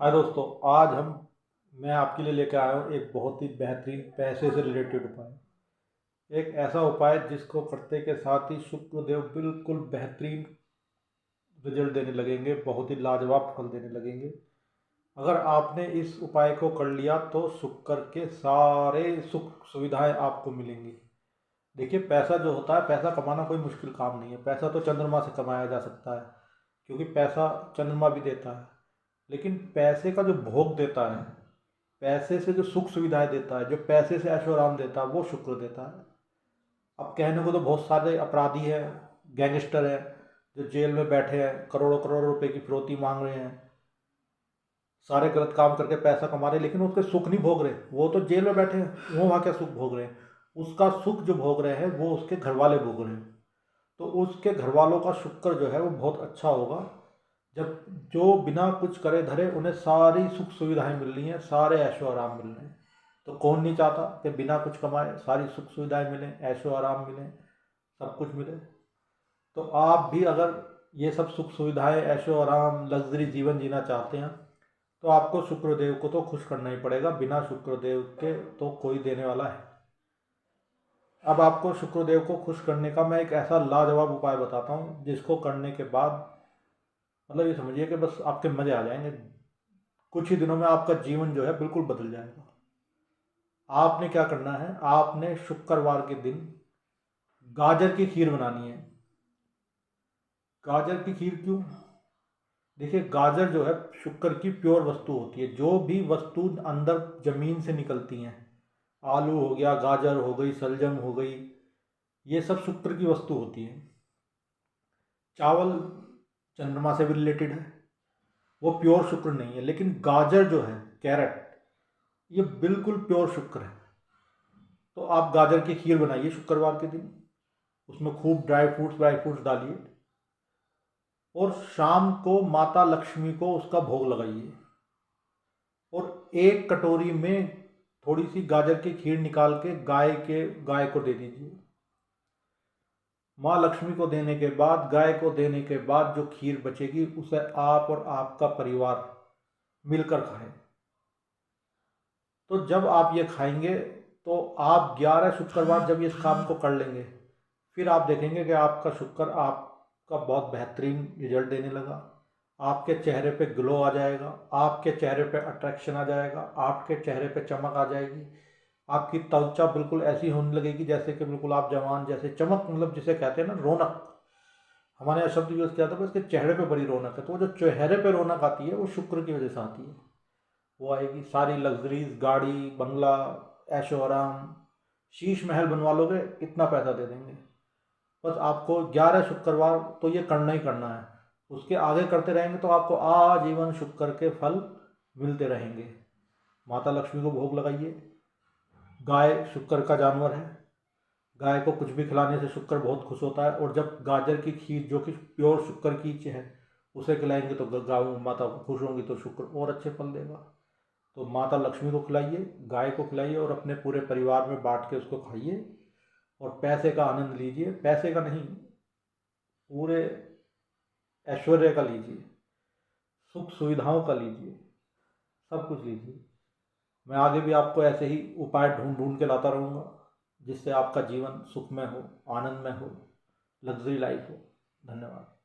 हाय दोस्तों, आज मैं आपके लिए लेकर आया हूँ एक बहुत ही बेहतरीन पैसे से रिलेटेड उपाय। एक ऐसा उपाय जिसको करते के साथ ही शुक्रदेव बिल्कुल बेहतरीन रिजल्ट देने लगेंगे, बहुत ही लाजवाब फल देने लगेंगे। अगर आपने इस उपाय को कर लिया तो शुक्र के सारे सुख सुविधाएं आपको मिलेंगी। देखिए, पैसा जो होता है, पैसा कमाना कोई मुश्किल काम नहीं है। पैसा तो चंद्रमा से कमाया जा सकता है, क्योंकि पैसा चंद्रमा भी देता है। लेकिन पैसे का जो भोग देता है, पैसे से जो सुख सुविधाएं देता है, जो पैसे से ऐशो आराम देता है, वो शुक्र देता है। अब कहने को तो बहुत सारे अपराधी हैं, गैंगस्टर हैं, जो जेल में बैठे हैं, करोड़ों करोड़ों रुपए की फिरौती मांग रहे हैं, सारे गलत काम करके पैसा कमा रहे हैं, लेकिन उसके सुख नहीं भोग रहे। वो तो जेल में बैठे हैं, वो वहाँ क्या सुख भोग रहे हैं? उसका सुख जो भोग रहे हैं वो उसके घर वाले भोग रहे हैं। तो उसके घर वालों का शुक्र जो है वो बहुत अच्छा होगा, जब जो बिना कुछ करे धरे उन्हें सारी सुख सुविधाएं मिल रही हैं, सारे ऐशो आराम मिल रहे हैं। तो कौन नहीं चाहता कि बिना कुछ कमाए सारी सुख सुविधाएं मिलें, ऐशो आराम मिलें, सब कुछ मिले। तो आप भी अगर ये सब सुख सुविधाएं, ऐशो आराम, लग्जरी जीवन जीना चाहते हैं तो आपको शुक्रदेव को तो खुश करना ही पड़ेगा। बिना शुक्रदेव के तो कोई देने वाला है। अब आपको शुक्रदेव को खुश करने का मैं एक ऐसा लाजवाब उपाय बताता हूँ, जिसको करने के बाद मतलब ये समझिए कि बस आपके मजे आ जाएंगे। कुछ ही दिनों में आपका जीवन जो है बिल्कुल बदल जाएगा। आपने क्या करना है, आपने शुक्रवार के दिन गाजर की खीर बनानी है। गाजर की खीर क्यों? देखिए, गाजर जो है शुक्र की प्योर वस्तु होती है। जो भी वस्तु अंदर जमीन से निकलती हैं, आलू हो गया, गाजर हो गई, सलजम हो गई, ये सब शुक्र की वस्तु होती है। चावल चंद्रमा से भी रिलेटेड है, वो प्योर शुक्र नहीं है। लेकिन गाजर जो है, कैरेट, ये बिल्कुल प्योर शुक्र है। तो आप गाजर की खीर बनाइए शुक्रवार के दिन, उसमें खूब ड्राई फ्रूट्स डालिए, और शाम को माता लक्ष्मी को उसका भोग लगाइए। और एक कटोरी में थोड़ी सी गाजर की खीर निकाल के गाय को दे दीजिए। माँ लक्ष्मी को देने के बाद, गाय को देने के बाद जो खीर बचेगी उसे आप और आपका परिवार मिलकर खाएं। तो जब आप ये खाएंगे तो आप 11 शुक्रवार जब ये काम को कर लेंगे, फिर आप देखेंगे कि आपका शुक्र आपका बहुत बेहतरीन रिजल्ट देने लगा। आपके चेहरे पे ग्लो आ जाएगा, आपके चेहरे पे अट्रैक्शन आ जाएगा, आपके चेहरे पे चमक आ जाएगी। आपकी त्वचा बिल्कुल ऐसी होने लगेगी जैसे कि बिल्कुल आप जवान जैसे। चमक मतलब जिसे कहते हैं ना, रौनक, हमारे यहाँ शब्द यूज़ किया था, उसके चेहरे पे बड़ी रौनक है। तो वो जो चेहरे पे रौनक आती है वो शुक्र की वजह से आती है। वो आएगी, सारी लग्जरीज, गाड़ी बंगला, ऐशो आराम, शीश महल बनवा लोगे, इतना पैसा दे देंगे। बस आपको 11 शुक्रवार तो ये करना ही करना है। उसके आगे करते रहेंगे तो आपको आजीवन शुक्र के फल मिलते रहेंगे। माता लक्ष्मी को भोग लगाइए। गाय शुक्र का जानवर है, गाय को कुछ भी खिलाने से शुक्र बहुत खुश होता है। और जब गाजर की खीर जो कि प्योर शुक्र की है उसे खिलाएंगे तो गाय माता को खुश होंगी, तो शुक्र और अच्छे फल देगा। तो माता लक्ष्मी को खिलाइए, गाय को खिलाइए, और अपने पूरे परिवार में बांट के उसको खाइए। और पैसे का आनंद लीजिए, पैसे का नहीं, पूरे ऐश्वर्य का लीजिए, सुख सुविधाओं का लीजिए, सब कुछ लीजिए। मैं आगे भी आपको ऐसे ही उपाय ढूंढ ढूंढ के लाता रहूँगा, जिससे आपका जीवन सुखमय हो, आनंदमय हो, लग्जरी लाइफ हो। धन्यवाद।